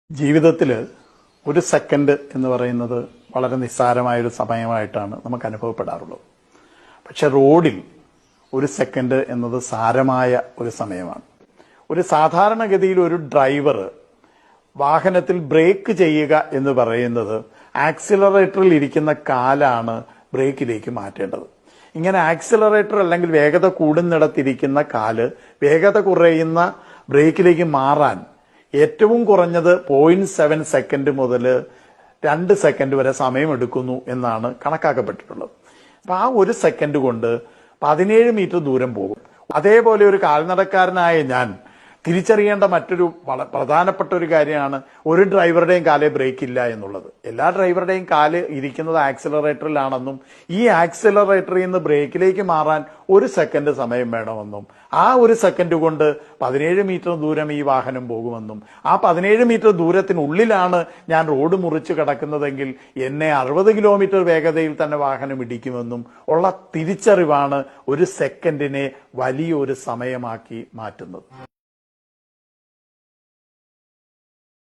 ജീവിതത്തിൽ ഒരു സെക്കൻഡ് എന്ന് പറയുന്നത് വളരെ നിസ്സാരമായൊരു സമയമായിട്ടാണ് നമുക്ക് അനുഭവപ്പെടാറുള്ളത്. പക്ഷെ റോഡിൽ ഒരു സെക്കൻഡ് എന്നത് സാരമായ ഒരു സമയമാണ്. ഒരു സാധാരണഗതിയിൽ ഒരു ഡ്രൈവർ വാഹനത്തിൽ ബ്രേക്ക് ചെയ്യുക എന്ന് പറയുന്നത് ആക്സിലറേറ്ററിൽ ഇരിക്കുന്ന കാലാണ് ബ്രേക്കിലേക്ക് മാറ്റേണ്ടത്. ഇങ്ങനെ ആക്സിലറേറ്റർ അല്ലെങ്കിൽ വേഗത കൂടുന്നിടത്തിരിക്കുന്ന കാല് വേഗത കുറയുന്ന ബ്രേക്കിലേക്ക് മാറാൻ ഏറ്റവും കുറഞ്ഞത് 0.7 സെക്കൻഡ് മുതൽ 2 സെക്കൻഡ് വരെ സമയമെടുക്കുന്നു എന്നാണ് കണക്കാക്കപ്പെട്ടിട്ടുള്ളത്. അപ്പൊ ആ ഒരു സെക്കൻഡ് കൊണ്ട് 17 മീറ്റർ ദൂരം പോകും. അതേപോലെ ഒരു കാൽനടക്കാരനായ ഞാൻ തിരിച്ചറിയേണ്ട മറ്റൊരു പ്രധാനപ്പെട്ട ഒരു കാര്യമാണ് ഒരു ഡ്രൈവറുടെയും കാലേ ബ്രേക്ക് ഇല്ല എന്നുള്ളത്. എല്ലാ ഡ്രൈവറുടെയും കാല് ഇരിക്കുന്നത് ആക്സിലറേറ്ററിലാണെന്നും ഈ ആക്സിലറേറ്ററിൽ നിന്ന് ബ്രേക്കിലേക്ക് മാറാൻ 1 സെക്കൻഡ് സമയം വേണമെന്നും ആ 1 സെക്കൻഡ് കൊണ്ട് 17 മീറ്റർ ദൂരം ഈ വാഹനം പോകുമെന്നും ആ 17 മീറ്റർ ദൂരത്തിനുള്ളിലാണ് ഞാൻ റോഡ് മുറിച്ച് കിടക്കുന്നതെങ്കിൽ എന്നെ 60 കിലോമീറ്റർ വേഗതയിൽ തന്നെ വാഹനം ഇടിക്കുമെന്നും ഉള്ള തിരിച്ചറിവാണ് ഒരു സെക്കൻഡിനെ വലിയൊരു സമയമാക്കി മാറ്റുന്നത്.